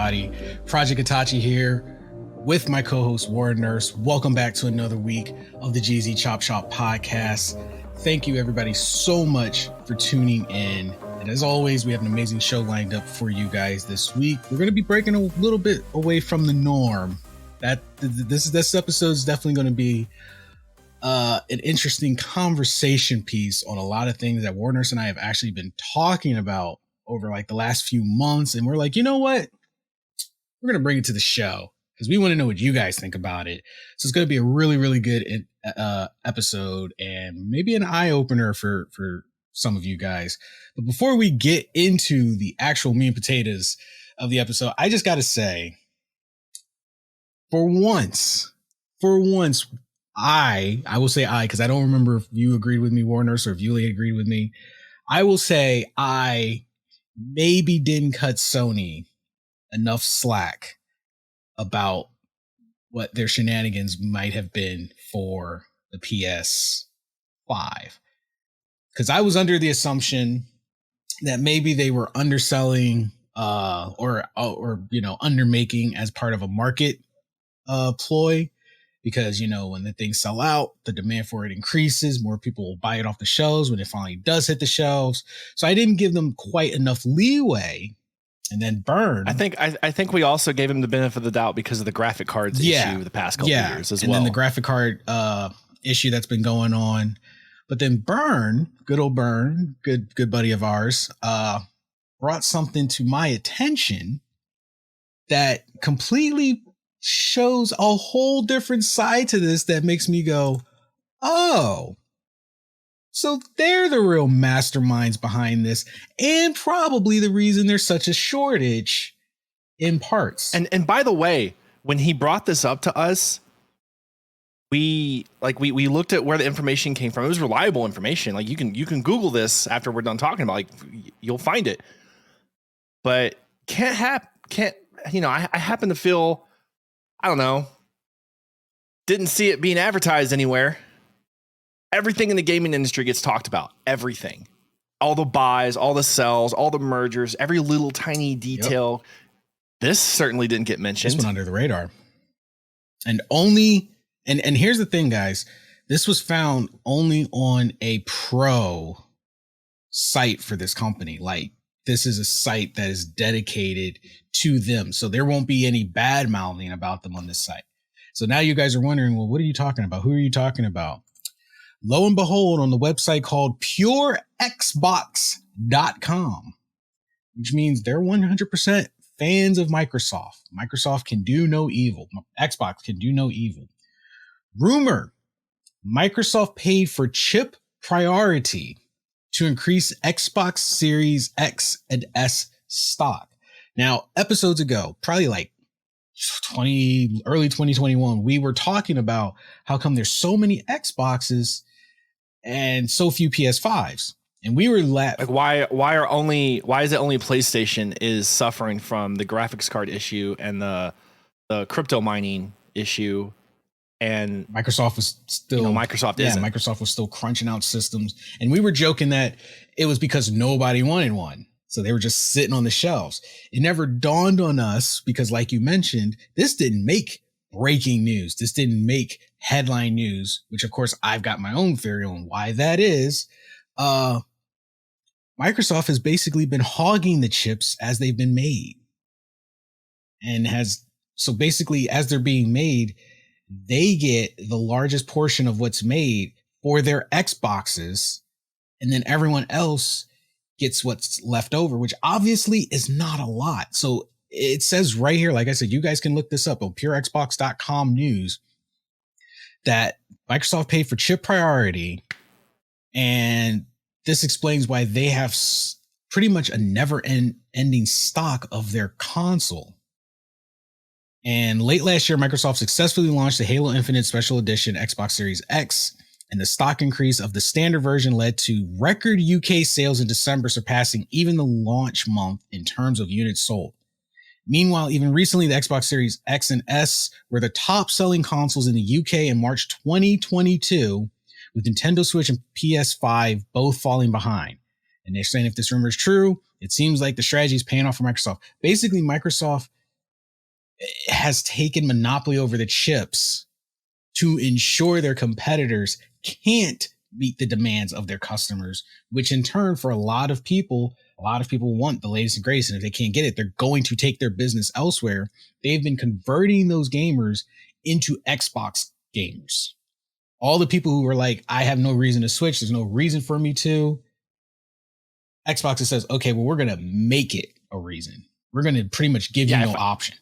everybody? Project Itachi here with my co-host Warren Nurse. Welcome back to another week of the GZ Chop Shop podcast. Thank you everybody so much for tuning in. And as always, we have an amazing show lined up for you guys this week. We're going to be breaking a little bit away from the norm. This episode is definitely going to be an interesting conversation piece on a lot of things that Warren Nurse and I have actually been talking about over like the last few months. And we're like, you know what? We're going to bring it to the show because we want to know what you guys think about it. So it's going to be a really, really good episode and maybe an eye opener for some of you guys. But before we get into the actual meat and potatoes of the episode, I just got to say, for once, I will say because I don't remember if you agreed with me, Warren Nurse, or if Yulia agreed with me. I will say I maybe didn't cut Sony enough slack about what their shenanigans might have been for the PS5. Because I was under the assumption that maybe they were underselling or undermaking as part of a market ploy. Because, you know, when the things sell out, the demand for it increases. More people will buy it off the shelves when it finally does hit the shelves. So I didn't give them quite enough leeway. And then Burn. I think we also gave him the benefit of the doubt because of the graphic cards issue the past couple of years as well. And then the graphic card issue that's been going on. But then Burn, good old Burn, good buddy of ours, brought something to my attention that completely shows a whole different side to this that makes me go, oh, so they're the real masterminds behind this and probably the reason there's such a shortage in parts. And by the way, when he brought this up to us, we looked at where the information came from. It was reliable information. Like you can Google this after we're done talking about, like you'll find it. But I happen to feel, I don't know, didn't see it being advertised anywhere. Everything in the gaming industry gets talked about. Everything. All the buys, all the sells, all the mergers, every little tiny detail. Yep. This certainly didn't get mentioned. This went under the radar. And here's the thing, guys. This was found only on a pro site for this company. Like, this is a site that is dedicated to them. So there won't be any bad mouthing about them on this site. So now you guys are wondering, well, what are you talking about? Who are you talking about? Lo and behold, on the website called purexbox.com, which means they're 100% fans of Microsoft. Microsoft can do no evil. Xbox can do no evil. Rumor: Microsoft paid for chip priority to increase Xbox Series X and S stock. Now, episodes ago, probably like early 2021, we were talking about how come there's so many Xboxes and so few PS5s. And we were why is it only PlayStation is suffering from the graphics card issue and the crypto mining issue, and Microsoft was still Microsoft was still crunching out systems. And we were joking that it was because nobody wanted one. So they were just sitting on the shelves. It never dawned on us because, like you mentioned, this didn't make breaking news. This didn't make headline news, which of course I've got my own theory on why that is. Microsoft has basically been hogging the chips as they've been made. So basically as they're being made, they get the largest portion of what's made for their Xboxes. And then everyone else gets what's left over, which obviously is not a lot. So it says right here, like I said, you guys can look this up on purexbox.com news, that Microsoft paid for chip priority. And this explains why they have pretty much a never ending stock of their console. And late last year, Microsoft successfully launched the Halo Infinite Special Edition Xbox Series X, and the stock increase of the standard version led to record UK sales in December, surpassing even the launch month in terms of units sold. Meanwhile, even recently, the Xbox Series X and S were the top selling consoles in the UK in March 2022, with Nintendo Switch and PS5 both falling behind. And they're saying if this rumor is true, it seems like the strategy is paying off for Microsoft. Basically, Microsoft has taken monopoly over the chips to ensure their competitors can't meet the demands of their customers, which in turn, for a lot of people want the latest and greatest. And if they can't get it, they're going to take their business elsewhere. They've been converting those gamers into Xbox gamers. All the people who were like, I have no reason to switch. There's no reason for me to. Xbox says, okay, well, we're going to make it a reason. We're going to pretty much give you no option.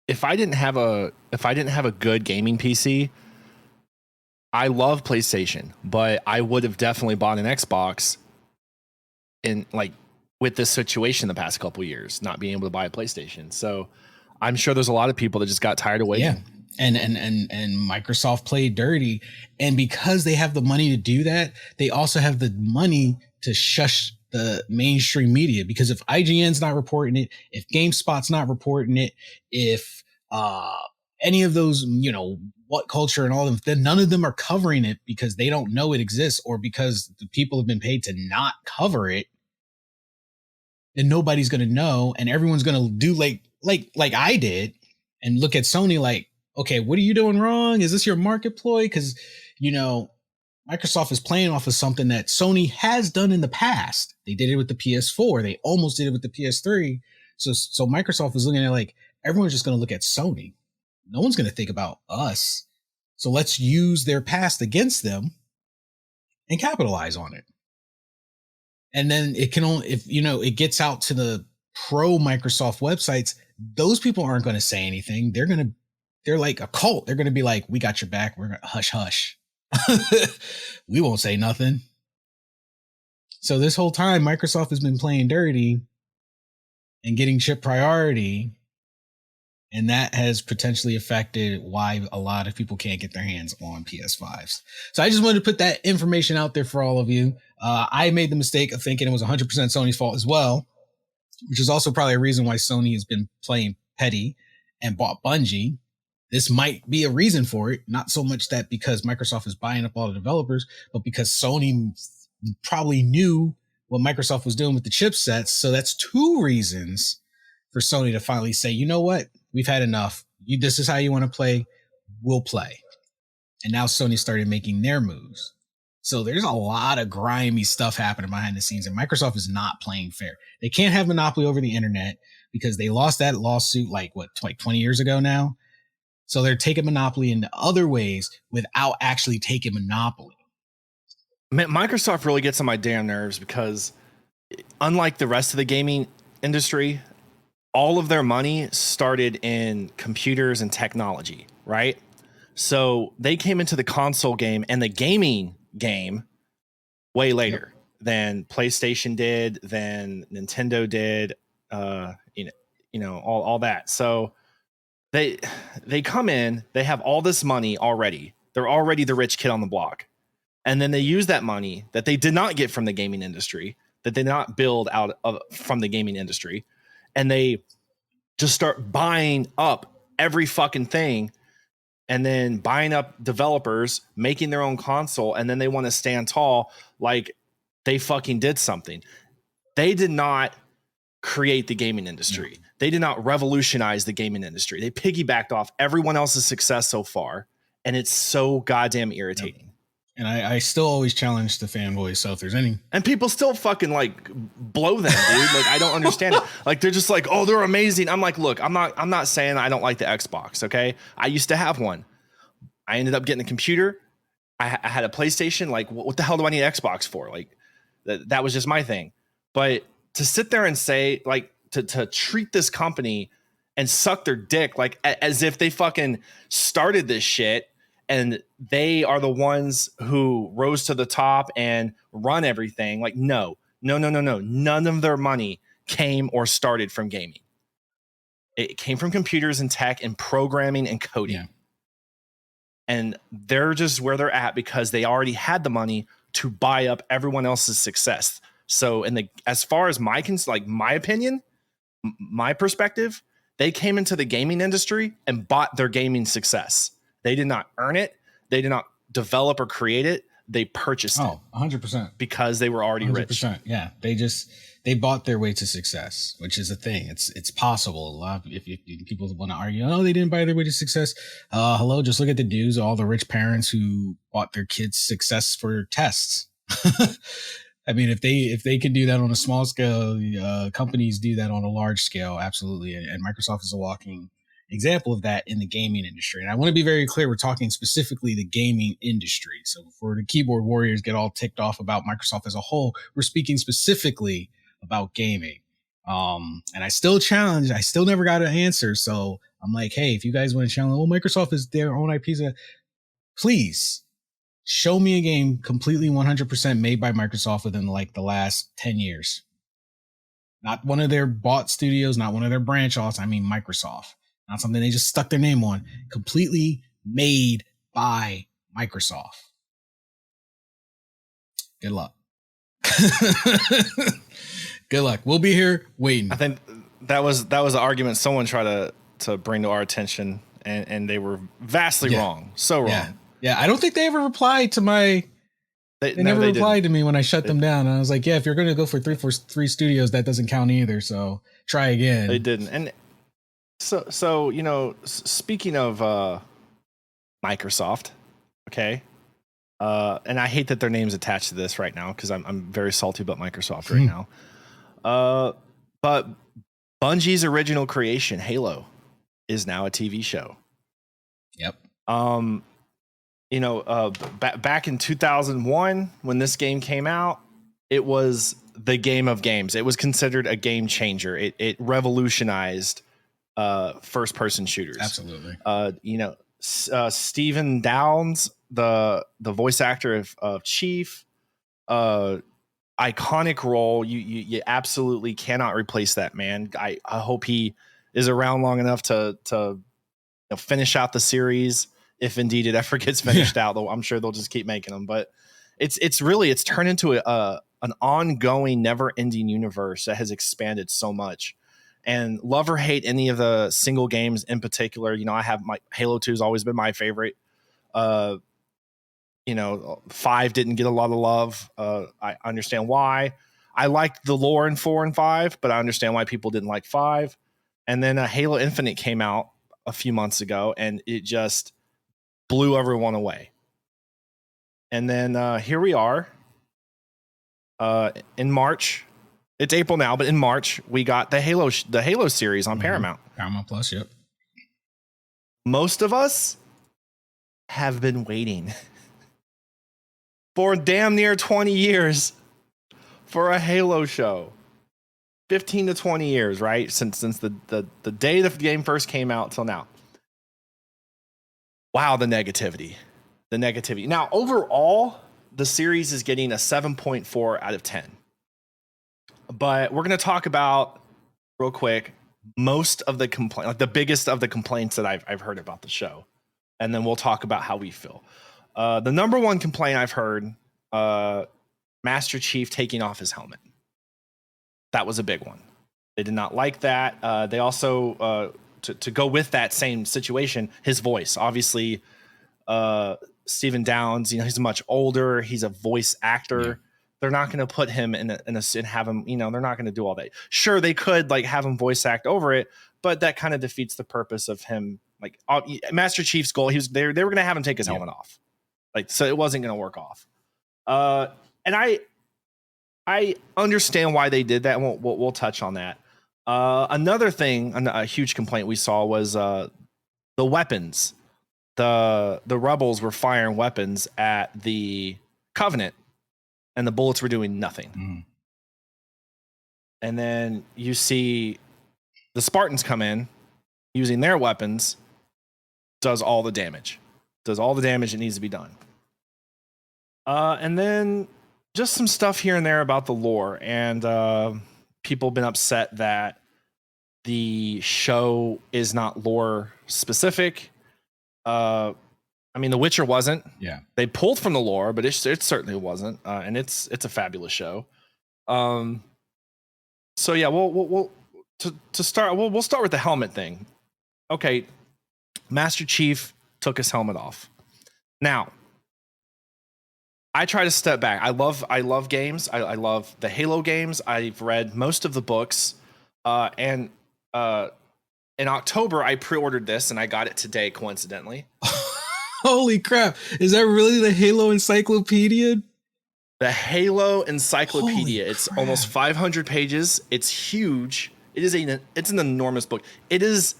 If I didn't have a good gaming PC, I love PlayStation, but I would have definitely bought an Xbox in like with this situation the past couple of years, not being able to buy a PlayStation. So I'm sure there's a lot of people that just got tired of waiting. Yeah. And Microsoft played dirty. And because they have the money to do that, they also have the money to shush the mainstream media. Because if IGN's not reporting it, if GameSpot's not reporting it, if any of those, What Culture and all of them, then none of them are covering it because they don't know it exists, or because the people have been paid to not cover it, then nobody's going to know. And everyone's going to do like I did and look at Sony like, okay, what are you doing wrong? Is this your market ploy? Because, Microsoft is playing off of something that Sony has done in the past. They did it with the PS4. They almost did it with the PS3. So Microsoft is looking at like, everyone's just going to look at Sony. No one's going to think about us. So let's use their past against them and capitalize on it. And then it can only, if it gets out to the pro Microsoft websites, those people aren't going to say anything. They're like a cult. They're going to be like, we got your back. We're going to hush. We won't say nothing. So this whole time, Microsoft has been playing dirty and getting chip priority. And that has potentially affected why a lot of people can't get their hands on PS5s. So I just wanted to put that information out there for all of you. I made the mistake of thinking it was 100% Sony's fault as well, which is also probably a reason why Sony has been playing petty and bought Bungie. This might be a reason for it. Not so much that because Microsoft is buying up all the developers, but because Sony probably knew what Microsoft was doing with the chipsets. So that's two reasons for Sony to finally say, you know what? We've had enough. This is how you want to play. We'll play. And now Sony started making their moves. So there's a lot of grimy stuff happening behind the scenes, and Microsoft is not playing fair. They can't have monopoly over the internet because they lost that lawsuit like 20 years ago now. So they're taking monopoly in other ways without actually taking monopoly. Microsoft really gets on my damn nerves because unlike the rest of the gaming industry, all of their money started in computers and technology, right? So they came into the console game and the gaming game way later than PlayStation did, than Nintendo did, all that. So they come in, they have all this money already. They're already the rich kid on the block. And then they use that money that they did not get from the gaming industry, that they did not build out of from the gaming industry. And they just start buying up every fucking thing and then buying up developers, making their own console. And then they want to stand tall like they fucking did something. They did not create the gaming industry. No. They did not revolutionize the gaming industry. They piggybacked off everyone else's success so far. And it's so goddamn irritating. Yep. And I still always challenge the fanboys. So if there's any, and people still fucking like blow them, dude. Like I don't understand it. Like they're just like, oh, they're amazing. I'm like, look, I'm not saying I don't like the Xbox. Okay, I used to have one. I ended up getting a computer. I had a PlayStation. Like, what the hell do I need an Xbox for? Like, that was just my thing. But to sit there and say like to treat this company and suck their dick like as if they fucking started this shit. And they are the ones who rose to the top and run everything. Like, no. None of their money came or started from gaming. It came from computers and tech and programming and coding. Yeah. And they're just where they're at because they already had the money to buy up everyone else's success. So as far as my opinion, my perspective, they came into the gaming industry and bought their gaming success. They did not earn it. They did not develop or create it. They purchased it. 100%. Because they were already 100%, rich. Yeah. They they bought their way to success, which is a thing. It's possible. A lot of, if people want to argue, oh, they didn't buy their way to success. Hello, just look at the news. All the rich parents who bought their kids success for tests. I mean, if they can do that on a small scale, companies do that on a large scale, absolutely. And Microsoft is a walking example of that in the gaming industry. And I want to be very clear, we're talking specifically the gaming industry. So for the keyboard warriors get all ticked off about Microsoft as a whole, we're speaking specifically about gaming. And I still never got an answer. So I'm like, hey, if you guys want to challenge, well, Microsoft is their own IPs, please show me a game completely 100% made by Microsoft within like the last 10 years. Not one of their bought studios, not one of their branch offs. I mean, Microsoft. Not something they just stuck their name on. Completely made by Microsoft. Good luck. Good luck. We'll be here waiting. I think that was an argument someone tried to bring to our attention, and they were vastly wrong. So wrong. Yeah. I don't think they ever replied to my. They never replied to me when I shut them down. And I was like, yeah, if you're going to go for three studios, that doesn't count either. So try again. They didn't. And so you know, speaking of Microsoft, okay, and I hate that their name's attached to this right now because I'm very salty about Microsoft right now. But Bungie's original creation, Halo, is now a TV show. Yep. You know, back in 2001 when this game came out, it was the game of games. It was considered a game changer. It revolutionized first person shooters. Absolutely. You know, Stephen Downes, the voice actor of Chief, iconic role. You absolutely cannot replace that man. I hope he is around long enough to you know, finish out the series, if indeed it ever gets finished out. Though I'm sure they'll just keep making them. But it's turned into an ongoing, never ending universe that has expanded so much. And love or hate any of the single games in particular, you know, I have my Halo 2 has always been my favorite. You know, 5 didn't get a lot of love. I understand why. I liked the lore in 4 and 5, but I understand why people didn't like 5. And then Halo Infinite came out a few months ago, and it just blew everyone away. And then here we are in March. It's April now, but in March we got the Halo series on Paramount. Paramount Plus, yep. Most of us have been waiting for damn near 20 years for a Halo show. 15 to 20 years, right? Since the day the game first came out till now. Wow, the negativity. Now, overall, the series is getting a 7.4 out of 10. But we're going to talk about real quick most of the complaints, like the biggest of the complaints that I've heard about the show, and then we'll talk about how we feel. The number one complaint I've heard, Master Chief taking off his helmet. That was a big one. They did not like that. They also to go with that same situation, his voice. Obviously, Stephen Downes, you know, he's much older. He's a voice actor. Yeah. They're not going to put him in a and have him, you know, they're not going to do all that. Sure, they could like have him voice act over it, but that kind of defeats the purpose of him. Like Master Chief's goal, they were going to have him take his helmet off. Like, so it wasn't going to work off. And I understand why they did that. And we'll touch on that. Another thing, a huge complaint we saw was the weapons. The rebels were firing weapons at the Covenant, and the bullets were doing nothing. Mm. And then you see the Spartans come in using their weapons, does all the damage that needs to be done. And then just some stuff here and there about the lore, and people have been upset that the show is not lore specific. I mean, The Witcher wasn't. Yeah, they pulled from the lore, but it certainly wasn't, and it's a fabulous show. So yeah, we'll start with the helmet thing. Okay, Master Chief took his helmet off. Now, I try to step back. I love games. I love the Halo games. I've read most of the books, and in October I pre-ordered this and I got it today coincidentally. Holy crap! Is that really the Halo Encyclopedia? The Halo Encyclopedia. Holy It's crap. almost 500 pages. It's huge. It's an enormous book. It is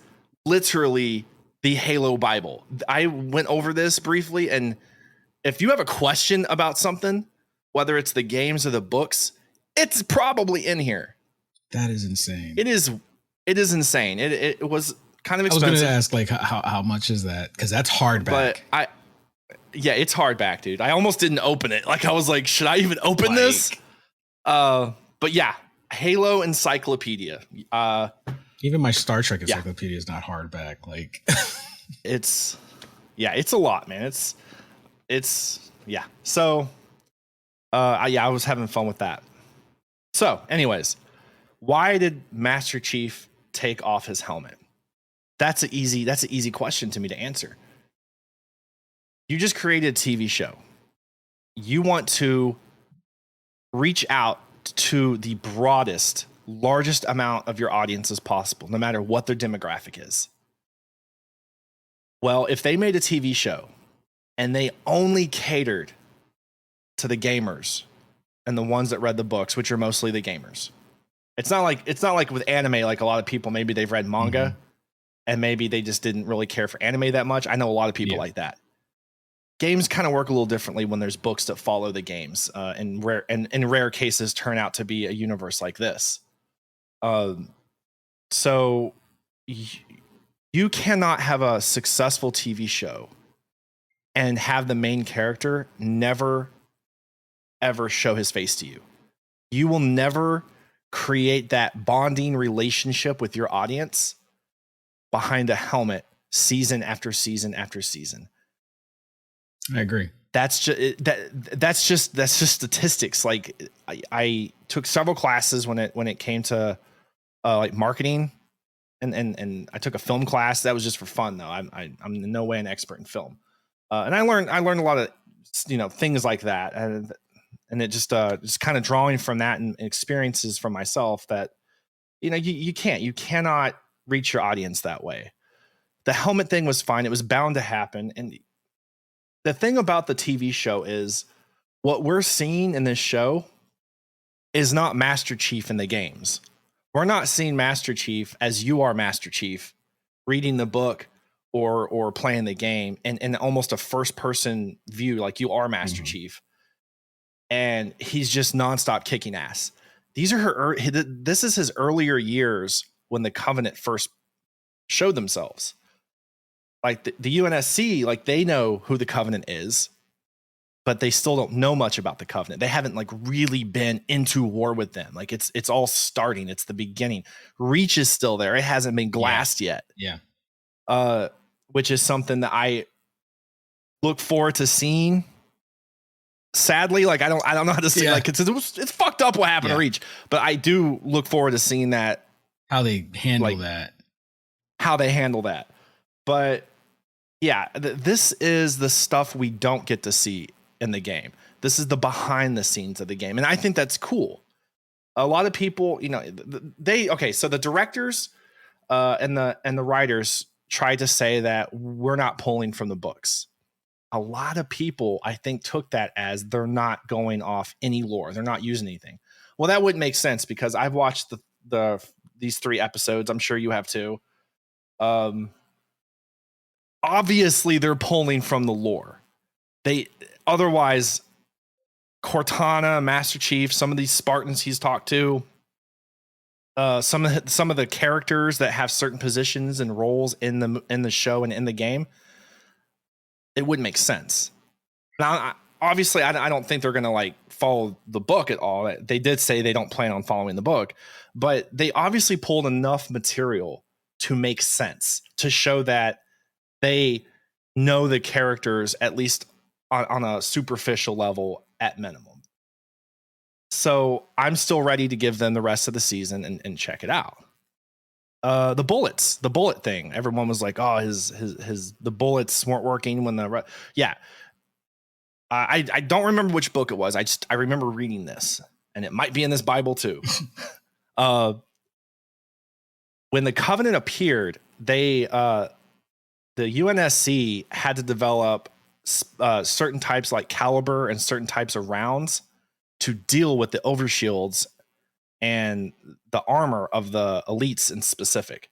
literally the Halo Bible. I went over this briefly, and if you have a question about something, whether it's the games or the books, it's probably in here. That is insane. It is insane. It was kind of I was expensive. going to ask, like, how much is that? Because that's hardback. But it's hardback, dude. I almost didn't open it. Like, I was like, should I even open this? But yeah, Halo Encyclopedia. Even my Star Trek Encyclopedia is not hardback. Like, it's a lot, man. It's yeah. So, I was having fun with that. So, anyways, why did Master Chief take off his helmet? That's an easy question to me to answer. You just created a TV show. You want to reach out to the broadest, largest amount of your audience as possible, no matter what their demographic is. Well, if they made a TV show and they only catered to the gamers and the ones that read the books, which are mostly the gamers. It's not like with anime, like a lot of people, maybe they've read manga and maybe they just didn't really care for anime that much. I know a lot of people like that. Games kind of work a little differently when there's books that follow the games, and in rare cases turn out to be a universe like this. So you cannot have a successful TV show and have the main character never ever show his face to you. You will never create that bonding relationship with your audience behind a helmet season after season after season. I agree. That's just statistics. Like I took several classes when it came to like marketing, and I took a film class that was just for fun though. I'm in no way an expert in film, and I learned a lot of things like that, and it just kind of drawing from that and experiences from myself that you cannot reach your audience that way. The helmet thing was fine. It was bound to happen, and the thing about the TV show is what we're seeing in this show is not Master Chief in the games. We're not seeing Master Chief as you are Master Chief reading the book or playing the game in almost a first person view, like you are Master Chief. And he's just nonstop kicking ass. This is his earlier years when the Covenant first showed themselves. Like the UNSC, like they know who the Covenant is, but they still don't know much about the Covenant. They haven't like really been into war with them. Like it's all starting. It's the beginning. Reach is still there. It hasn't been glassed yet. Yeah. Which is something that I look forward to seeing. Sadly, like I don't know how to say like it's fucked up what happened to Reach, but I do look forward to seeing that how they handle that. But yeah, this is the stuff we don't get to see in the game. This is the behind the scenes of the game, and I think that's cool. A lot of people, so the directors and the writers tried to say that we're not pulling from the books. A lot of people, I think, took that as they're not going off any lore. They're not using anything. Well, that wouldn't make sense because I've watched these 3 episodes. I'm sure you have too. Obviously, they're pulling from the lore. Otherwise, Cortana, Master Chief, some of these Spartans he's talked to, some of the characters that have certain positions and roles in the show and in the game, it wouldn't make sense. Now, obviously, I don't think they're going to like follow the book at all. They did say they don't plan on following the book, but they obviously pulled enough material to make sense, to show that they know the characters, at least on a superficial level at minimum. So I'm still ready to give them the rest of the season and check it out. The bullet thing. Everyone was like, "Oh, the bullets weren't working when I don't remember which book it was. I remember reading this, and it might be in this Bible too. When the Covenant appeared, the UNSC had to develop certain types like caliber and certain types of rounds to deal with the overshields and the armor of the elites in specific.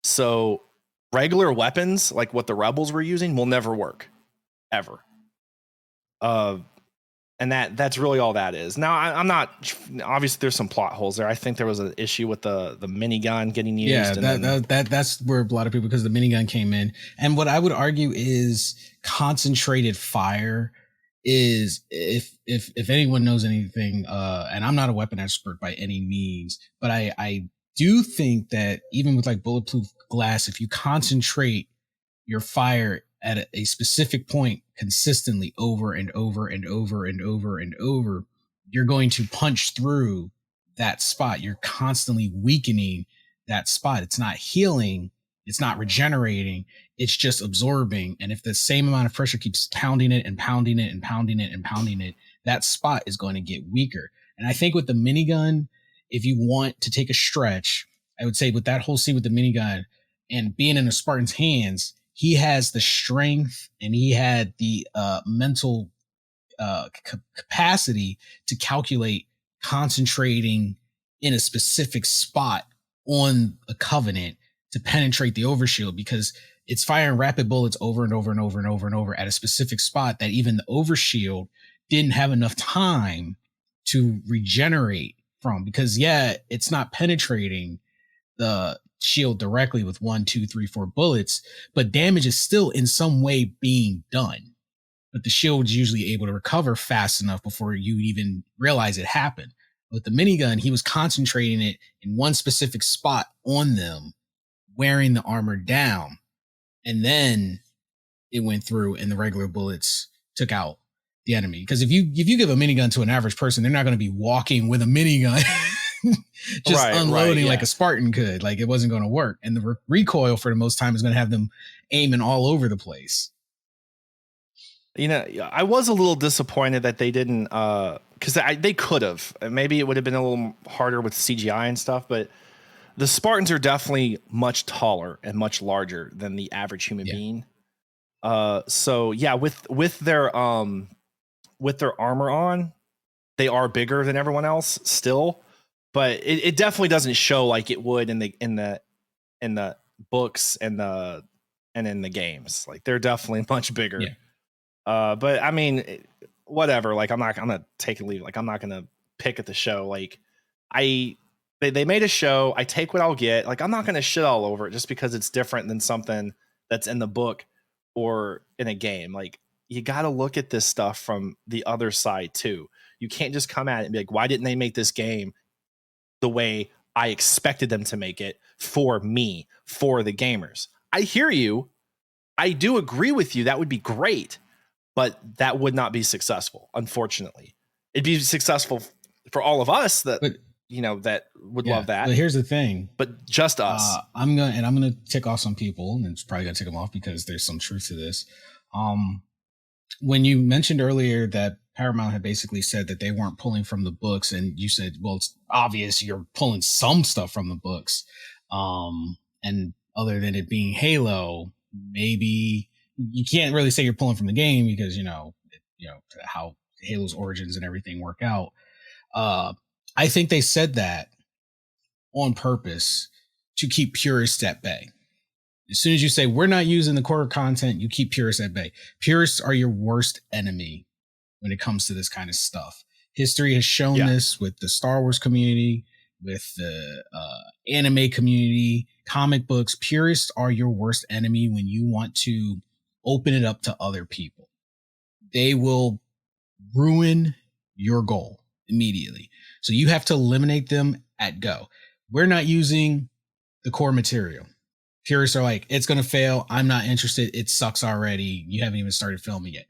So regular weapons like what the rebels were using will never work ever. And that's really all that is. Now, I'm not, obviously there's some plot holes there. I think there was an issue with the minigun getting used. Yeah, that's where a lot of people, because the minigun came in. And what I would argue is concentrated fire is, if anyone knows anything, and I'm not a weapon expert by any means, but I do think that even with like bulletproof glass, if you concentrate your fire at a specific point consistently over and over and over and over and over, you're going to punch through that spot. You're constantly weakening that spot. It's not healing. It's not regenerating. It's just absorbing. And if the same amount of pressure keeps pounding it and pounding it and pounding it and pounding it, that spot is going to get weaker. And I think with the minigun, if you want to take a stretch, I would say with that whole scene with the minigun and being in a Spartan's hands, he has the strength and he had the mental capacity to calculate concentrating in a specific spot on a Covenant to penetrate the overshield, because it's firing rapid bullets over and over and over and over and over at a specific spot that even the overshield didn't have enough time to regenerate from, because it's not penetrating the shield directly with 1, 2, 3, 4 bullets, but damage is still in some way being done. But the shield's usually able to recover fast enough before you even realize it happened. With the minigun, he was concentrating it in one specific spot on them, wearing the armor down, and then it went through and the regular bullets took out the enemy. Because if you give a minigun to an average person, they're not going to be walking with a minigun just unloading like a Spartan could. Like, it wasn't going to work. And the recoil for the most time is going to have them aiming all over the place. You know, I was a little disappointed that they didn't, because they could have. Maybe it would have been a little harder with CGI and stuff, but the Spartans are definitely much taller and much larger than the average human being. So yeah, with their armor on, they are bigger than everyone else still, but it definitely doesn't show like it would in the books and in the games. Like, they're definitely much bigger. But I mean, whatever. Like, I'm gonna take and leave. Like, I'm not gonna pick at the show. Like, they made a show. I take what I'll get. Like, I'm not gonna shit all over it just because it's different than something that's in the book or in a game. Like, you got to look at this stuff from the other side too. You can't just come at it and be like, why didn't they make this game the way I expected them to make it for me, for the gamers? I hear you. I do agree with you. That would be great, but that would not be successful. Unfortunately, it'd be successful for all of us that would love that. But here's the thing. But just us. I'm gonna tick off some people, and it's probably gonna tick them off because there's some truth to this. When you mentioned earlier that Paramount had basically said that they weren't pulling from the books, and you said, well, it's obvious you're pulling some stuff from the books. And other than it being Halo, maybe you can't really say you're pulling from the game because, how Halo's origins and everything work out. I think they said that on purpose to keep purists at bay. As soon as you say we're not using the core content, you keep purists at bay. Purists are your worst enemy when it comes to this kind of stuff. History has shown this with the Star Wars community, with the anime community, comic books. Purists are your worst enemy when you want to open it up to other people. They will ruin your goal immediately. So you have to eliminate them at go. We're not using the core material. Purists are like, it's going to fail. I'm not interested. It sucks already. You haven't even started filming yet.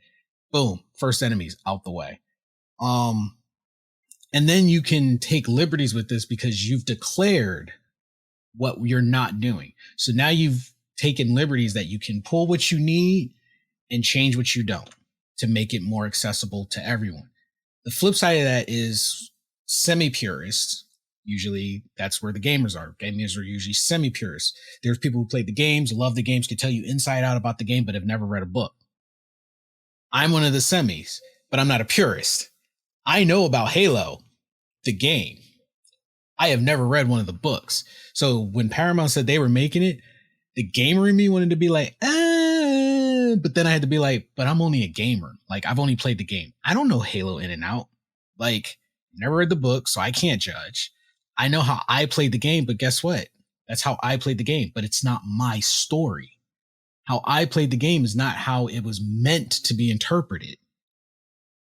Boom. First enemies out the way. And then you can take liberties with this because you've declared what you're not doing. So now you've taken liberties that you can pull what you need and change what you don't. to make it more accessible to everyone. The flip side of that is semi-purists. Usually that's where the gamers are. Gamers are usually semi-purists. There's people who play the games, love the games, can tell you inside out about the game, but have never read a book. I'm one of the semis, but I'm not a purist. I know about Halo, the game. I have never read one of the books. So when Paramount said they were making it, the gamer in me wanted to be like, but then I had to be like, but I'm only a gamer. Like, I've only played the game. I don't know Halo in and out. Like, never read the book, so I can't judge. I know how I played the game, but guess what? That's how I played the game, but it's not my story. How I played the game is not how it was meant to be interpreted.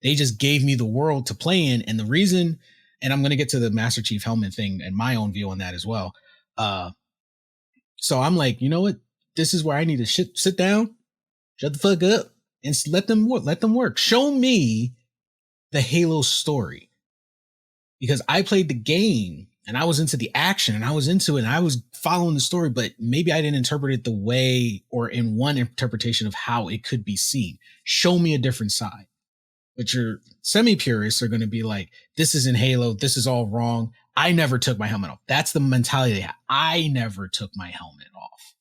They just gave me the world to play in. And the reason, and I'm going to get to the Master Chief helmet thing and my own view on that as well. So I'm like, you know what? This is where I need to sit down, shut the fuck up, and let them work. Show me the Halo story. Because I played the game and I was into the action and I was into it and I was following the story, but maybe I didn't interpret it the way or in one interpretation of how it could be seen. Show me a different side. But your semi-purists are going to be like, this isn't Halo. This is all wrong. I never took my helmet off. That's the mentality they have. I never took my helmet off.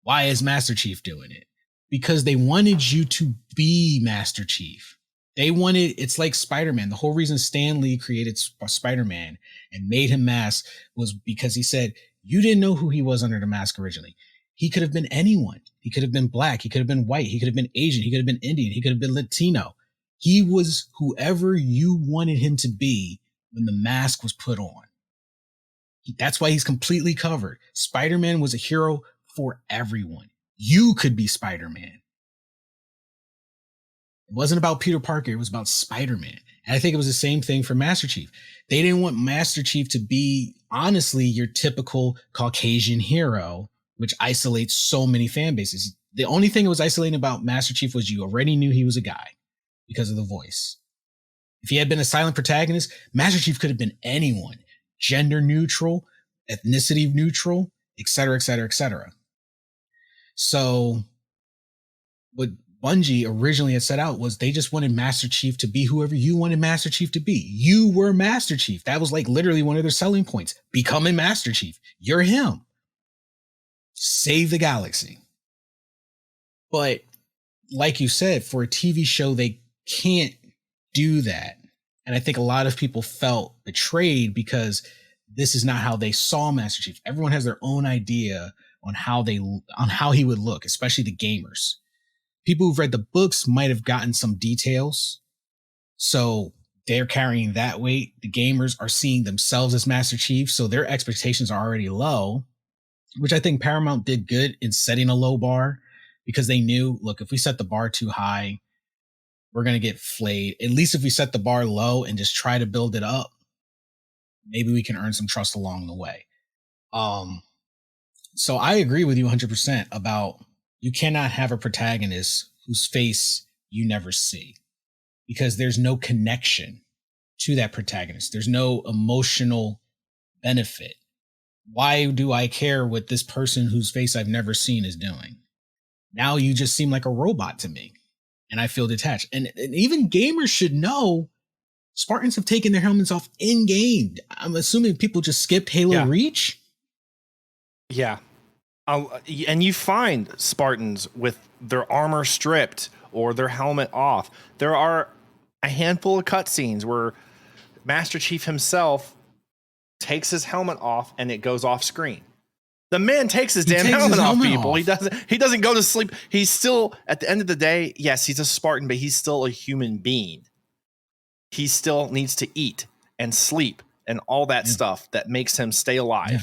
Why is Master Chief doing it? Because they wanted you to be Master Chief. It's like Spider-Man. The whole reason Stan Lee created Spider-Man and made him mask was because he said, you didn't know who he was under the mask originally. He could have been anyone. He could have been black. He could have been white. He could have been Asian. He could have been Indian. He could have been Latino. He was whoever you wanted him to be when the mask was put on. That's why he's completely covered. Spider-Man was a hero for everyone. You could be Spider-Man. It wasn't about Peter Parker. It was about Spider-Man. And I think it was the same thing for Master Chief. They didn't want Master Chief to be, honestly, your typical Caucasian hero, which isolates so many fan bases. The only thing that was isolating about Master Chief was you already knew he was a guy because of the voice. If he had been a silent protagonist, Master Chief could have been anyone. Gender neutral, ethnicity neutral, etc., etc., etc. So what Bungie originally had set out was they just wanted Master Chief to be whoever you wanted Master Chief to be. You were Master Chief. That was like literally one of their selling points. Becoming Master Chief. You're him. Save the galaxy. But like you said, for a TV show, they can't do that. And I think a lot of people felt betrayed because this is not how they saw Master Chief. Everyone has their own idea on how he would look, especially the gamers. People who've read the books might have gotten some details. So they're carrying that weight. The gamers are seeing themselves as Master Chief. So their expectations are already low, which I think Paramount did good in setting a low bar because they knew, look, if we set the bar too high, we're going to get flayed. At least if we set the bar low and just try to build it up, maybe we can earn some trust along the way. So I agree with you 100% about you cannot have a protagonist whose face you never see because there's no connection to that protagonist. There's no emotional benefit. Why do I care what this person whose face I've never seen is doing? Now you just seem like a robot to me and I feel detached. And even gamers should know Spartans have taken their helmets off in game. I'm assuming people just skipped Halo Reach. Yeah. And you find Spartans with their armor stripped or their helmet off. There are a handful of cutscenes where Master Chief himself takes his helmet off and it goes off screen. The man takes his damn helmet off, people. He doesn't go to sleep. He's still, at the end of the day, yes, he's a Spartan, but he's still a human being. He still needs to eat and sleep and all that stuff that makes him stay alive. Yeah.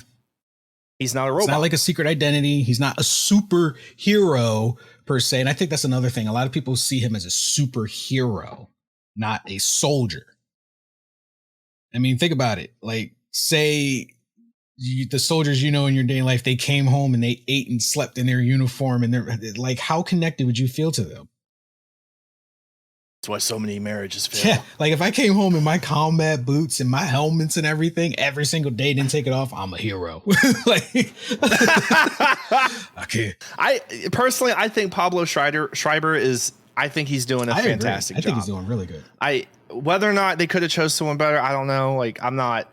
He's not a robot. It's not like a secret identity. He's not a superhero per se. And I think that's another thing. A lot of people see him as a superhero, not a soldier. I mean, think about it. Like, say the soldiers in your day in life, they came home and they ate and slept in their uniform. And they're like, how connected would you feel to them? That's why so many marriages fail. Yeah, like if I came home in my combat boots and my helmets and everything every single day, didn't take it off, I'm a hero. Like, I can't. I personally think Pablo Schreiber is, I think he's doing a I fantastic agree. I job. think he's doing really good. Whether or not they could have chose someone better, I don't know. Like, I'm not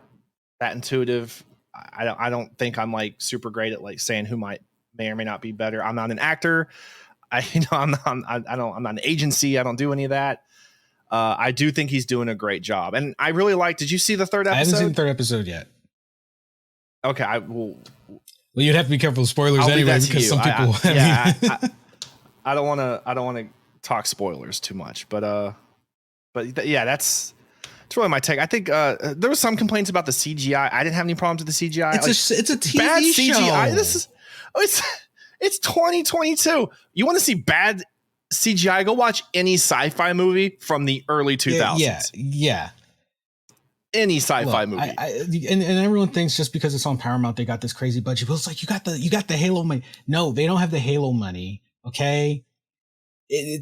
that intuitive. I don't think I'm like super great at like saying who may or may not be better. I'm not an actor. I'm not an agency. I don't do any of that. I do think he's doing a great job, and I really like. Did you see the third episode? I haven't seen the third episode yet. Okay, well, you'd have to be careful of spoilers anyway, because some people. I don't want to talk spoilers too much, but yeah, that's really my take. I think there was some complaints about the CGI. I didn't have any problems with the CGI. It's a TV bad show. CGI. It's 2022. You want to see bad CGI? Go watch any sci-fi movie from the early 2000s. Yeah. Any sci-fi movie. And everyone thinks just because it's on Paramount, they got this crazy budget. But it's like, you got the Halo money. No, they don't have the Halo money. Okay.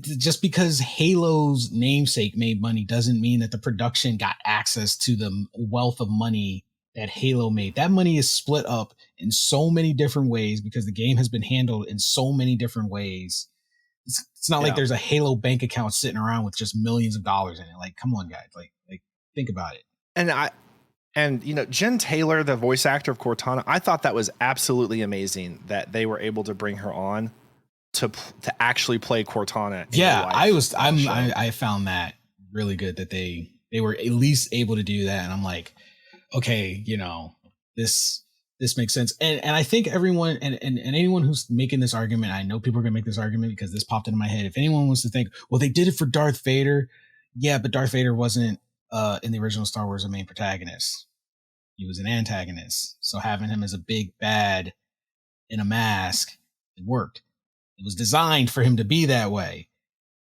Just because Halo's namesake made money doesn't mean that the production got access to the wealth of money that Halo made. That money is split up in so many different ways because the game has been handled in so many different ways. It's not like there's a Halo bank account sitting around with just millions of dollars in it. Like, come on, guys. Like think about it. And you know, Jen Taylor, the voice actor of Cortana, I thought that was absolutely amazing that they were able to bring her on to actually play Cortana. Yeah, I found that really good that they were at least able to do that. And I'm like, okay, you know, this makes sense. And I think everyone and anyone who's making this argument, I know people are gonna make this argument because this popped into my head. If anyone wants to think, well, they did it for Darth Vader. Yeah, but Darth Vader wasn't in the original Star Wars a main protagonist. He was an antagonist. So having him as a big bad in a mask, it worked. It was designed for him to be that way.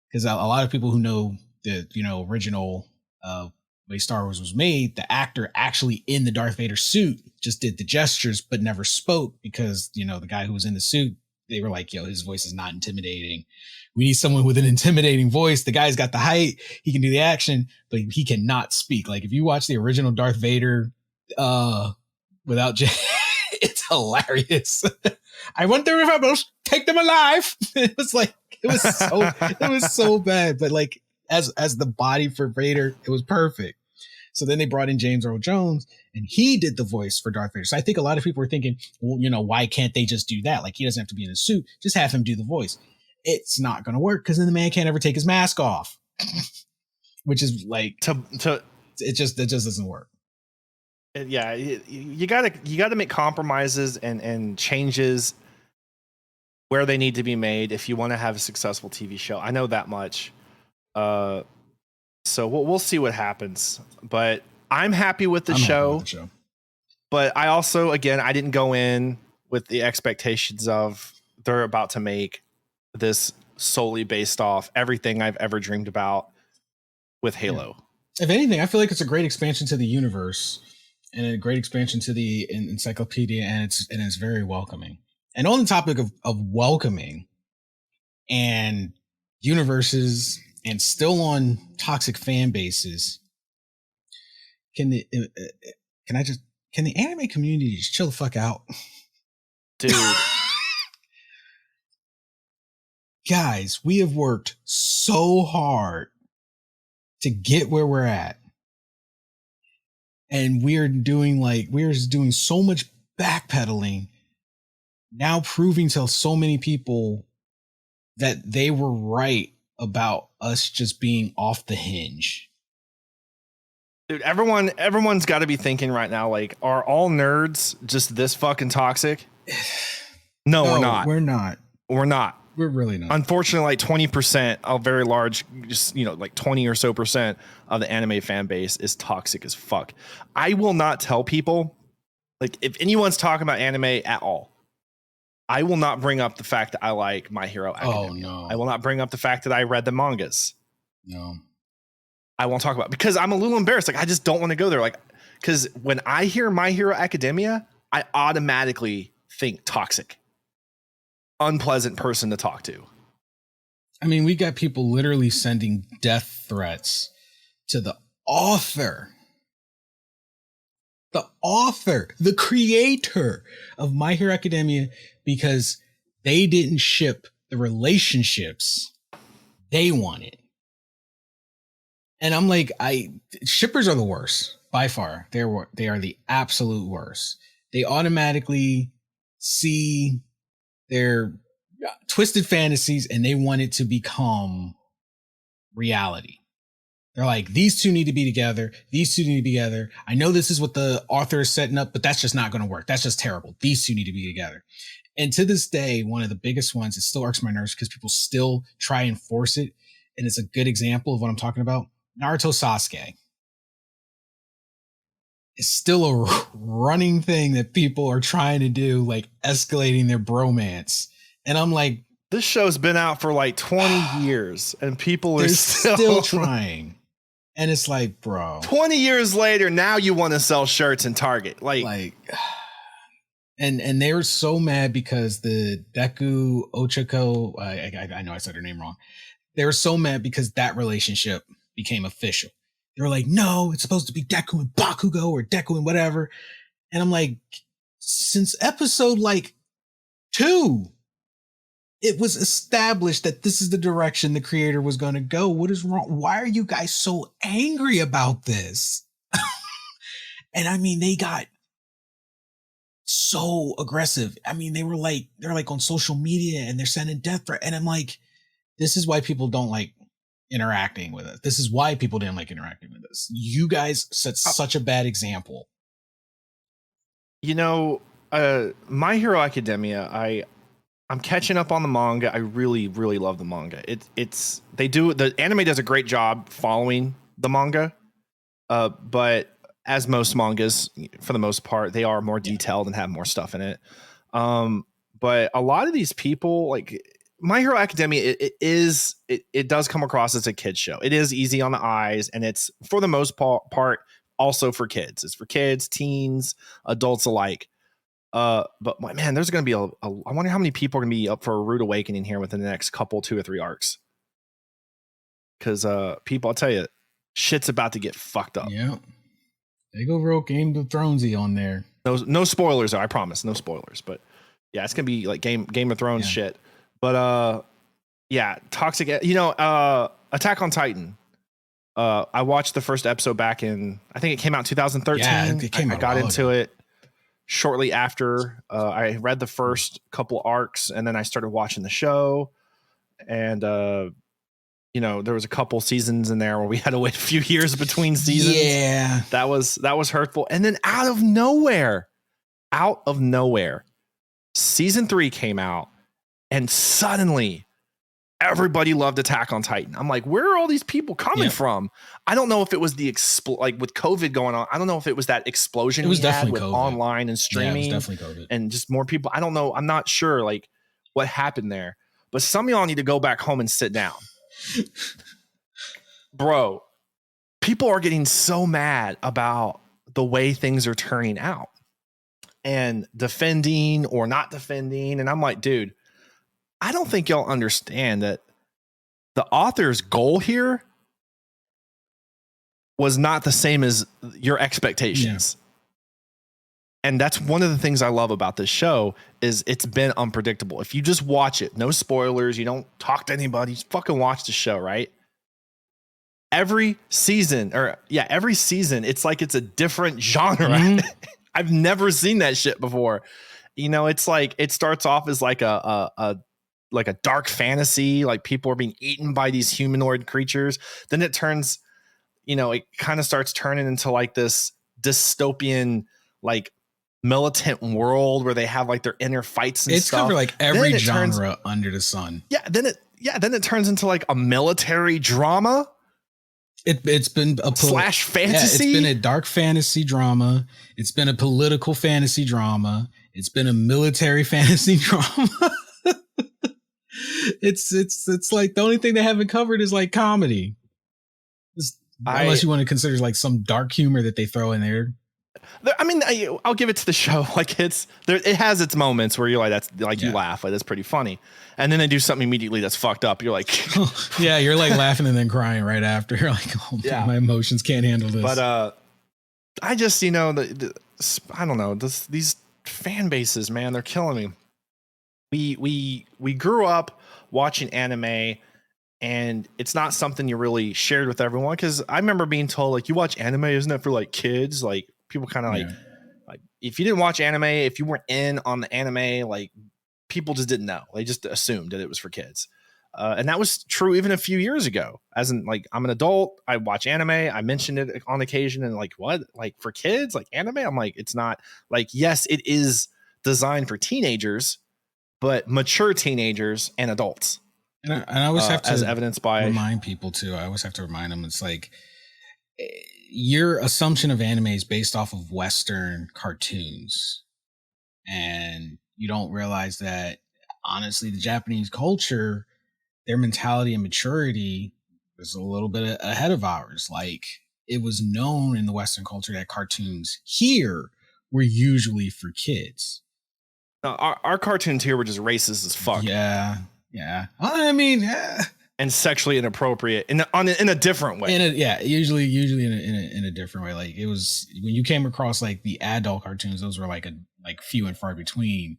Because a lot of people who know the original way Star Wars was made, the actor actually in the Darth Vader suit just did the gestures but never spoke because the guy who was in the suit, they were like, yo, his voice is not intimidating. We need someone with an intimidating voice. The guy's got the height. He can do the action, but he cannot speak. Like if you watch the original Darth Vader without it's hilarious. I wonder if I must take them alive. It was so bad. But like as the body for Vader, it was perfect. So then they brought in James Earl Jones and he did the voice for Darth Vader. So I think a lot of people were thinking, well, why can't they just do that? Like he doesn't have to be in a suit. Just have him do the voice. It's not going to work because then the man can't ever take his mask off, which is like, it just doesn't work. Yeah. You gotta make compromises and changes where they need to be made if you want to have a successful TV show. I know that much. So we'll see what happens, but I'm happy with the show. But I also, again, I didn't go in with the expectations of they're about to make this solely based off everything I've ever dreamed about with Halo. If anything, I feel like it's a great expansion to the universe and a great expansion to the encyclopedia, and it's very welcoming. And on the topic of welcoming and universes and still on toxic fan bases, can the anime community just chill the fuck out? Dude. Guys, we have worked so hard to get where we're at. And we're doing so much backpedaling, now proving to so many people that they were right about us just being off the hinge. Dude, everyone's got to be thinking right now, like, are all nerds just this fucking toxic? No, we're not. We're not. We're really not. Unfortunately, like 20%, a very large, just, like 20 or so percent of the anime fan base is toxic as fuck. I will not tell people, like, if anyone's talking about anime at all, I will not bring up the fact that I like My Hero Academia. Oh, no. I will not bring up the fact that I read the mangas. No. I won't talk about it because I'm a little embarrassed. Like, I just don't want to go there. Like, because when I hear My Hero Academia, I automatically think toxic. Unpleasant person to talk to. I mean, we got people literally sending death threats to the author, the creator of My Hero Academia, because they didn't ship the relationships They want it. And I'm like, shippers are the worst by far. They are the absolute worst. They automatically see their twisted fantasies and they want it to become reality. They're like, these two need to be together. These two need to be together. I know this is what the author is setting up, but that's just not going to work. That's just terrible. These two need to be together. And to this day, one of the biggest ones, it still irks my nerves because people still try and force it. And it's a good example of what I'm talking about. Naruto Sasuke. It's still a running thing that people are trying to do, like escalating their bromance. And I'm like, this show's been out for like 20 years and people are still trying. And it's like, bro, 20 years later, now you want to sell shirts in Target. Like, and they were so mad because the Deku Ochako, I know I said her name wrong. They were so mad because that relationship became official. They were like, no, it's supposed to be Deku and Bakugo or Deku and whatever. And I'm like, since episode like 2, it was established that this is the direction the creator was going to go. What is wrong? Why are you guys so angry about this? And I mean, they got so aggressive. I mean, they're like on social media and they're sending death threats. And I'm like, this is why people don't like interacting with us. This is why people didn't like interacting with us. You guys set such a bad example. You know, My Hero Academia, I'm catching up on the manga. I really, really love the manga. The anime does a great job following the manga. But as most mangas, for the most part, they are more detailed and have more stuff in it. But a lot of these people, like My Hero Academia, it does come across as a kid's show. It is easy on the eyes, and it's for the most part also for kids. It's for kids, teens, adults alike. But man, there's going to be I wonder how many people are going to be up for a rude awakening here within the next couple, 2 or 3 arcs. Because people, I'll tell you, shit's about to get fucked up. Yeah, they go real Game of Thronesy on there. No spoilers, though, I promise, no spoilers. But yeah, it's gonna be like Game of Thrones shit. But yeah, toxic. Attack on Titan. I watched the first episode back in, I think it came out in 2013. Yeah, I got into it shortly after. I read the first couple arcs and then I started watching the show. And there was a couple seasons in there where we had to wait a few years between seasons. Yeah, that was hurtful. And then out of nowhere, season 3 came out, and suddenly everybody loved Attack on Titan. I'm like, where are all these people coming from? I don't know if it was the like with COVID going on. I don't know if it was that explosion it was we definitely had with COVID. online and streaming. Yeah, it was definitely COVID. And just more people. I don't know. I'm not sure like what happened there. But some of y'all need to go back home and sit down. Bro, people are getting so mad about the way things are turning out and defending or not defending. And I'm like, dude, I don't think y'all understand that the author's goal here was not the same as your expectations. Yeah. And that's one of the things I love about this show is it's been unpredictable. If you just watch it, no spoilers, you don't talk to anybody, just fucking watch the show, right? Every season, it's like it's a different genre. Mm-hmm. I've never seen that shit before. It's like it starts off as like a dark fantasy, like people are being eaten by these humanoid creatures. Then it turns, it kind of starts turning into like this dystopian, like militant world where they have like their inner fights and it's stuff. It's covered like every genre under the sun. Then it turns into like a military drama. It's been a slash fantasy. Yeah, it's been a dark fantasy drama. It's been a political fantasy drama. It's been a military fantasy drama. It's like the only thing they haven't covered is like comedy. Unless you want to consider like some dark humor that they throw in there. I mean, I'll give it to the show. Like it has its moments where you're like, that's like you laugh, like that's pretty funny. And then they do something immediately that's fucked up. You're like, yeah, you're like laughing and then crying right after. You're like, oh man, my emotions can't handle this. But I just, I don't know, these fan bases, man, they're killing me. We grew up watching anime and it's not something you really shared with everyone. Because I remember being told, like, you watch anime, isn't that for like kids? Like, people kind of like if you didn't watch anime, if you weren't in on the anime, like, people just didn't know. They just assumed that it was for kids. And that was true even a few years ago. As in, like, I'm an adult, I watch anime, I mentioned it on occasion, and like, what? Like, for kids, like anime? I'm like, it's not. Like, yes, it is designed for teenagers, but mature teenagers and adults. And I always have to, as evidenced by, remind people too. I always have to remind them. It's like your assumption of anime is based off of Western cartoons, and you don't realize that honestly, the Japanese culture, their mentality and maturity was a little bit ahead of ours. Like, it was known in the Western culture that cartoons here were usually for kids. Our cartoons here were just racist as fuck. Yeah. I mean, and sexually inappropriate in a different way. Usually in a different way. Like, it was when you came across like the adult cartoons, those were like few and far between.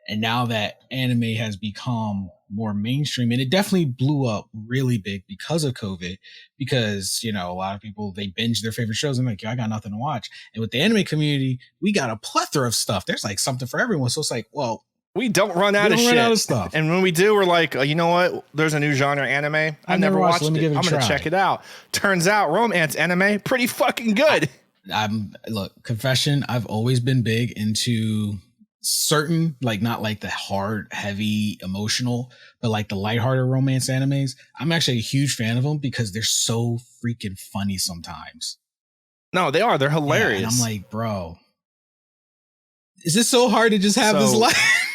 And now that anime has become more mainstream, and it definitely blew up really big because of COVID, because, you know, a lot of people, they binge their favorite shows and like, I got nothing to watch. And with the anime community, we got a plethora of stuff. There's like something for everyone. So it's like, well, we don't run out of shit. Out of stuff. And when we do, we're like, you know what? There's a new genre anime. I've never watched it. I'm going to check it out. Turns out romance anime, pretty fucking good. Look, confession, I've always been big into certain, like, not like the hard, heavy, emotional, but like the lighthearted romance animes. I'm actually a huge fan of them because they're so freaking funny sometimes. No, they are. They're hilarious. Yeah, and I'm like, bro, is this so hard to just have this life?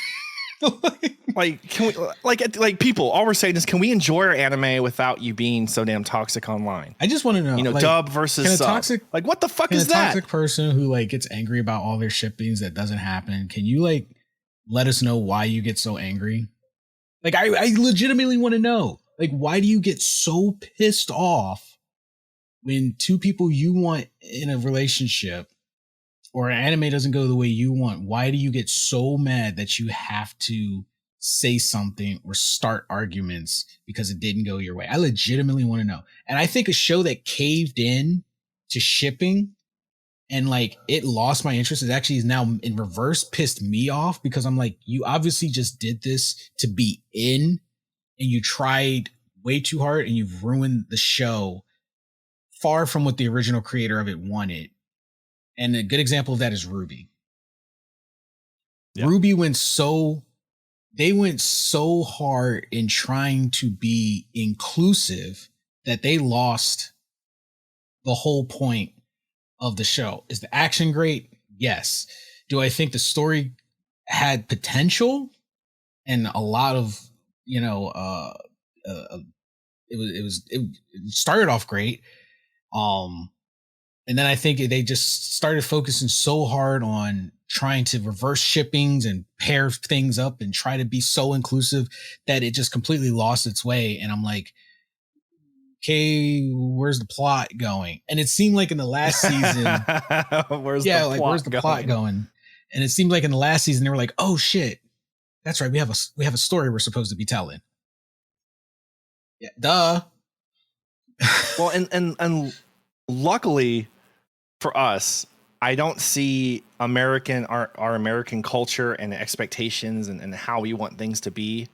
Like, can we, like people, all we're saying is, can we enjoy our anime without you being so damn toxic online? I just want to know, you know, like, dub versus sub. Toxic, like, what the fuck is that? Toxic person who like gets angry about all their shippings that doesn't happen, can you like let us know why you get so angry? Like, I legitimately want to know, like, why do you get so pissed off when two people you want in a relationship or an anime doesn't go the way you want? Why do you get so mad that you have to say something or start arguments because it didn't go your way? I legitimately want to know. And I think a show that caved in to shipping and like it lost my interest is now in reverse pissed me off, because I'm like, you obviously just did this to be in, and you tried way too hard and you've ruined the show far from what the original creator of it wanted. And a good example of that is Ruby. Yeah. Ruby went so hard in trying to be inclusive that they lost the whole point of the show. Is the action great? Yes. Do I think the story had potential and a lot of, you know, it started off great. And then I think they just started focusing so hard on trying to reverse shippings and pair things up and try to be so inclusive that it just completely lost its way. And I'm like, okay, where's the plot going? And it seemed like in the last season, where's the plot going? And it seemed like in the last season, they were like, oh shit, that's right. We have a story we're supposed to be telling. Yeah, duh. Well, and luckily for us, I don't see our American culture and expectations and how we want things to be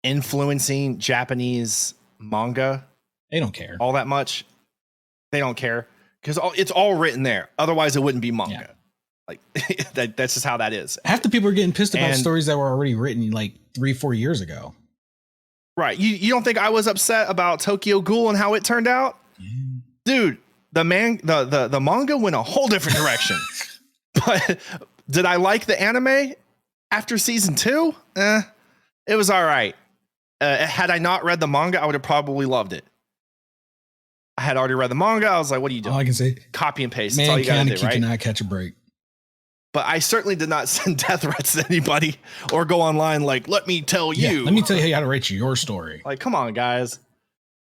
influencing Japanese manga. They don't care all that much. They don't care because it's all written there. Otherwise, it wouldn't be manga. Yeah. Like that's just how that is. Half the people are getting pissed about stories that were already written like 3-4 years ago. Right. You don't think I was upset about Tokyo Ghoul and how it turned out? Yeah. Dude, the manga went a whole different direction. But did I like the anime after season 2? It was all right. Had I not read the manga, I would have probably loved it. I had already read the manga. I was like, what are you doing? All I can say, copy and paste. That's all you got to do, right? Cannot catch a break. But I certainly did not send death threats to anybody or go online like, let me tell you. Let me tell you how to write your story. Like, come on, guys.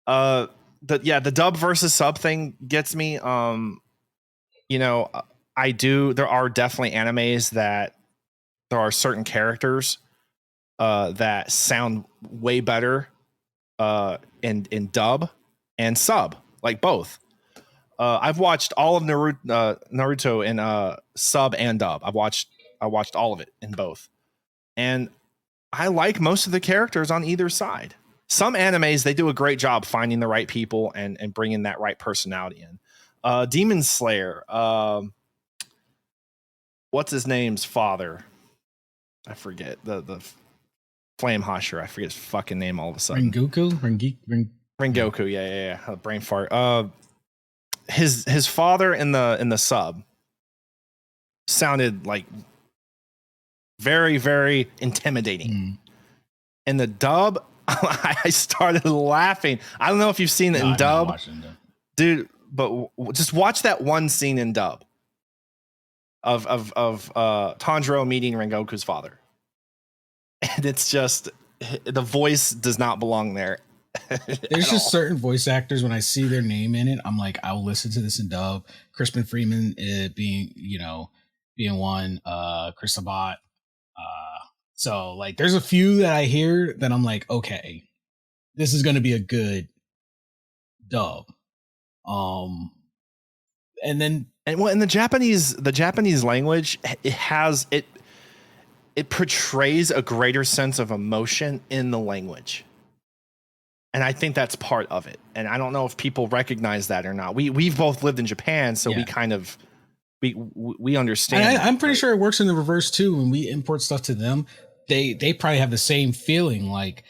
The dub versus sub thing gets me. You know, there are definitely animes that there are certain characters that sound way better in dub and sub, like both. I've watched all of Naruto in sub and dub. I watched all of it in both, and I like most of the characters on either side. Some animes, they do a great job finding the right people and bringing that right personality in. Demon Slayer, what's his name's father? I forget the Flame Hosher. I forget his fucking name all of a sudden. Rengoku. Yeah. Brain fart. His father in the sub sounded like very, very intimidating. In the dub, I started laughing. I don't know if you've seen it in dub, dude, but just watch that one scene in dub of Tanjiro meeting Rengoku's father, and it's just the voice does not belong there. There's just certain voice actors when I see their name in it, I'm like, I will listen to this in dub. Crispin Freeman being one, Chris Sabat. So like, there's a few that I hear that I'm like, okay, this is going to be a good dub. And then in the Japanese language, it portrays a greater sense of emotion in the language. And I think that's part of it. And I don't know if people recognize that or not. We've both lived in Japan, so we kind of we understand. And I'm pretty sure it works in the reverse too. When we import stuff to them, they probably have the same feeling. Like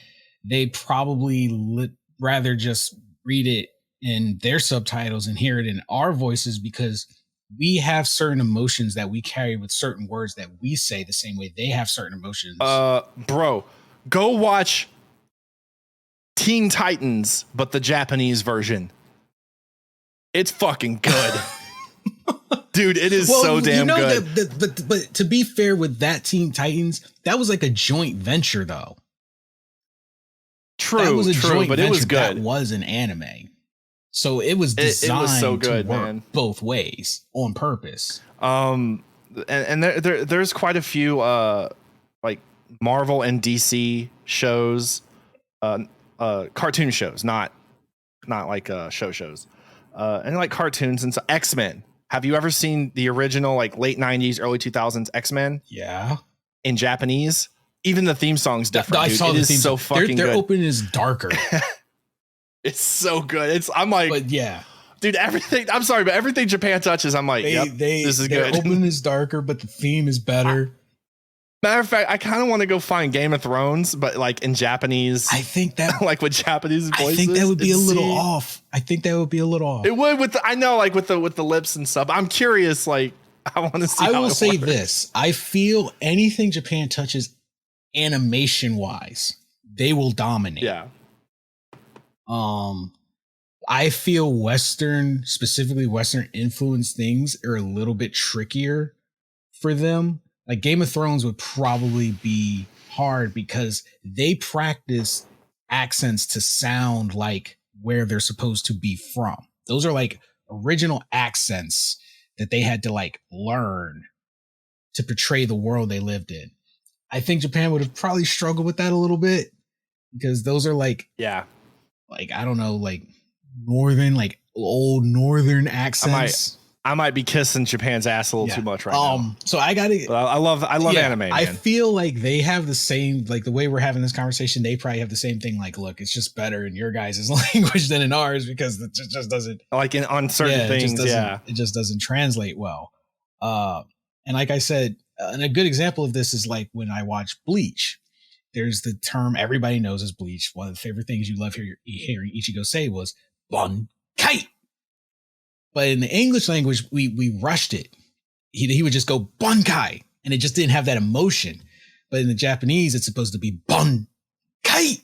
they probably rather just read it in their subtitles and hear it in our voices, because we have certain emotions that we carry with certain words that we say the same way they have certain emotions. Bro, go watch Teen Titans, but the Japanese version. It's fucking good. Dude, it is so damn good. But to be fair with that Teen Titans, that was like a joint venture though. True, but it was good. That was an anime. So it was designed it was so good, to work man. Both ways on purpose. And there's quite a few like Marvel and DC shows, cartoon shows, not like shows, and like cartoons and so X-Men. Have you ever seen the original like late 90s, early 2000s X-Men? Yeah. In Japanese, even the theme song's different. I saw the theme so fucking their good. opening is darker. It's so good. I'm like, but yeah, dude, everything. I'm sorry, but everything Japan touches, I'm like, this is good. Their opening is darker, but the theme is better. Matter of fact, I kind of want to go find Game of Thrones, but like in Japanese. I think that like with Japanese voices. I think that would be a little off. It would with I know, like with the lips and stuff. I'm curious. Like I want to see. I will say this: I feel anything Japan touches, animation wise, they will dominate. Yeah. I feel specifically Western influenced things are a little bit trickier for them. Like Game of Thrones would probably be hard because they practice accents to sound like where they're supposed to be from. Those are like original accents that they had to like learn to portray the world they lived in. I think Japan would have probably struggled with that a little bit because those are like, like, I don't know, like northern, like old northern accents. I might be kissing Japan's ass a little too much right now. So I love anime. Man. I feel like they have the same, like the way we're having this conversation, they probably have the same thing. Like, look, it's just better in your guys' language than in ours because it just doesn't like on certain things. It just doesn't translate well. And like I said, and a good example of this is like when I watch Bleach. There's the term everybody knows as Bleach. One of the favorite things you love hearing Ichigo say was Bankai. But in the English language, we rushed it. He would just go Bankai, and it just didn't have that emotion. But in the Japanese, it's supposed to be Bankai. And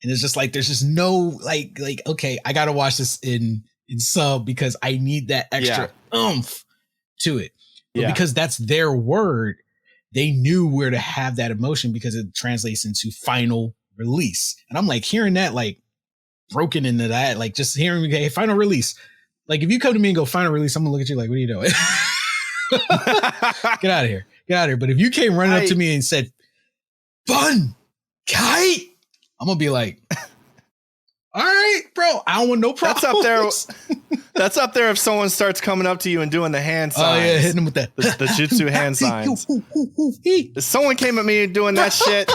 it's just like there's just no like okay, I gotta watch this in sub because I need that extra oomph to it. But because that's their word, they knew where to have that emotion because it translates into final release. And I'm like hearing that like broken into that, like just hearing me, hey, final release. Like if you come to me and go final release, I'm gonna look at you like, what are you doing? Get out of here. But if you came running up to me and said, fun kite, I'm gonna be like, All right, bro. I don't want no problems. That's up there. That's up there if someone starts coming up to you and doing the hand signs. Oh yeah, hitting them with that. The jitsu hand signs. If someone came at me doing that shit,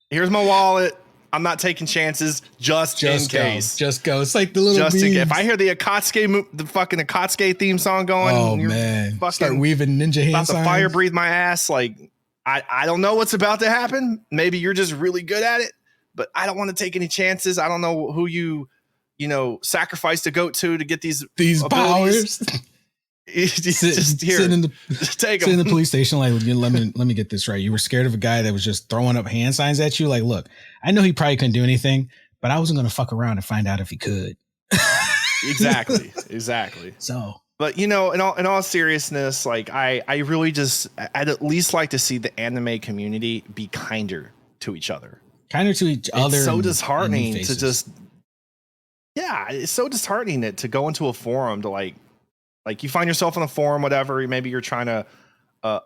here's my wallet. I'm not taking chances just in case. Just go. It's like the little just in case. If I hear the fucking Akatsuki theme song going, oh man, start weaving ninja hand signs. About to fire breathe my ass. Like I don't know what's about to happen. Maybe you're just really good at it, but I don't want to take any chances. I don't know who you sacrifice to go to get these powers. Just here, sitting in the police station. Like, let me get this right. You were scared of a guy that was just throwing up hand signs at you. Like, look, I know he probably couldn't do anything, but I wasn't going to fuck around and find out if he could. Exactly. So, but in all seriousness, like I really I'd at least like to see the anime community be kinder to each other. It's so disheartening to just. Yeah, it's so disheartening to go into a forum to like you find yourself in a forum, whatever. Maybe you're trying to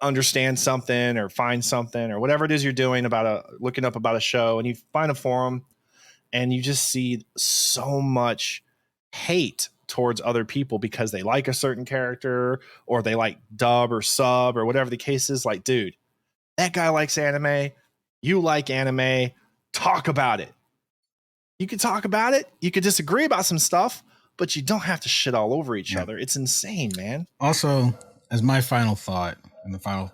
understand something or find something or whatever it is you're doing looking up about a show, and you find a forum and you just see so much hate towards other people because they like a certain character or they like dub or sub or whatever the case is. Like, dude, that guy likes anime. You like anime. Talk about it. You can talk about it. You could disagree about some stuff, but you don't have to shit all over each other. It's insane, man. Also, as my final thought and the final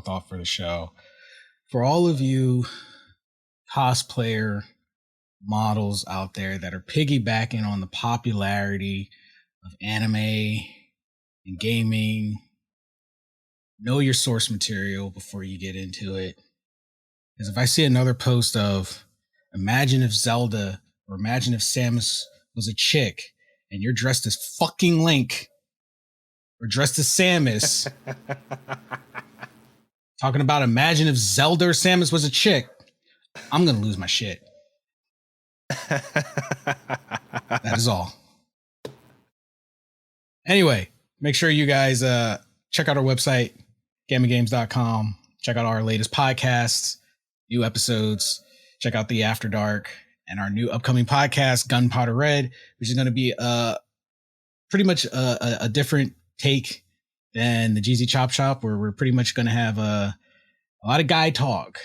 thought for the show, for all of you cosplayer models out there that are piggybacking on the popularity of anime and gaming, know your source material before you get into it. Because if I see another post of imagine if Zelda or imagine if Samus was a chick and you're dressed as fucking Link or dressed as Samus, talking about imagine if Zelda or Samus was a chick, I'm going to lose my shit. That is all. Anyway, make sure you guys check out our website, gaminggames.com. Check out our latest podcasts, new episodes. Check out the After Dark and our new upcoming podcast, Gunpowder Red, which is going to be pretty much a different take than the Jeezy Chop Shop, where we're pretty much going to have a lot of guy talk.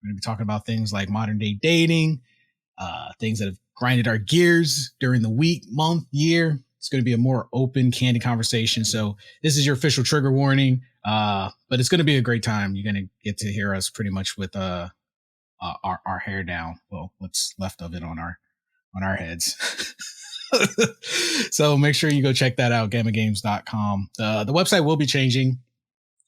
We're going to be talking about things like modern day dating, things that have grinded our gears during the week, month, year. It's going to be a more open, candid conversation. So this is your official trigger warning, but it's going to be a great time. You're going to get to hear us pretty much with our hair down. Well, what's left of it on our heads. So make sure you go check that out, gamagames.com. The website will be changing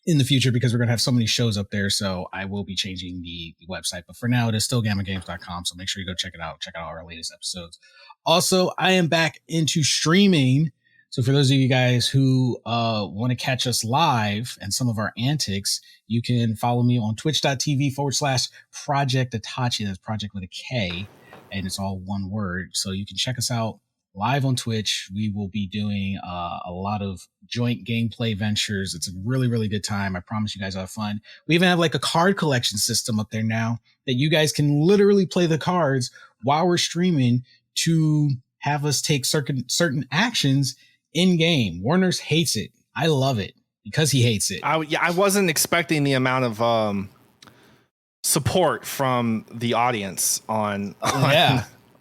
in the future because we're going to have so many shows up there. So I will be changing the website, but for now it is still gamagames.com. So make sure you go check it out. Check out our latest episodes. Also, I am back into streaming. So for those of you guys who want to catch us live and some of our antics, you can follow me on twitch.tv/Project Itachi. That's project with a K, and it's all one word. So you can check us out live on Twitch. We will be doing a lot of joint gameplay ventures. It's a really, really good time. I promise you guys will have fun. We even have like a card collection system up there now that you guys can literally play the cards while we're streaming to have us take certain actions in game. Warner's hates it. I love it because he hates it. I wasn't expecting the amount of support from the audience on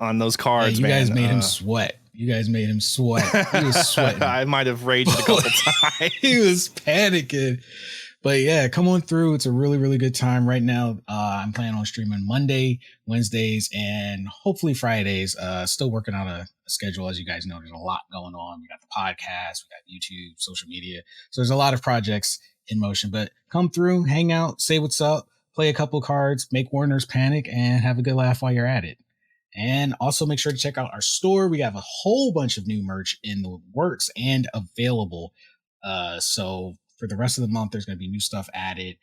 those cards. Yeah, you guys made him sweat. You guys made him sweat. He was sweating. I might have raged a couple times. He was panicking. But yeah, come on through. It's a really, really good time right now. I'm planning on streaming Monday, Wednesdays, and hopefully Fridays. Still working on a schedule. As you guys know, there's a lot going on. We got the podcast, we got YouTube, social media. So there's a lot of projects in motion. But come through, hang out, say what's up, play a couple cards, make Warner's panic, and have a good laugh while you're at it. And also make sure to check out our store. We have a whole bunch of new merch in the works and available. So for the rest of the month, there's going to be new stuff added.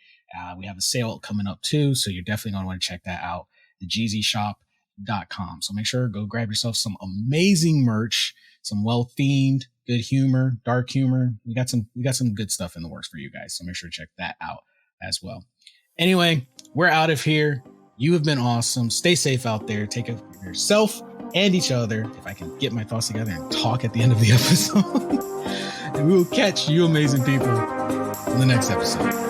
We have a sale coming up too, so you're definitely going to want to check that out. thejeezyshop.com. So make sure go grab yourself some amazing merch, some well-themed, good humor, dark humor. We got some good stuff in the works for you guys. So make sure to check that out as well. Anyway, we're out of here. You have been awesome. Stay safe out there. Take care of yourself and each other, if I can get my thoughts together and talk at the end of the episode. And we will catch you amazing people in the next episode.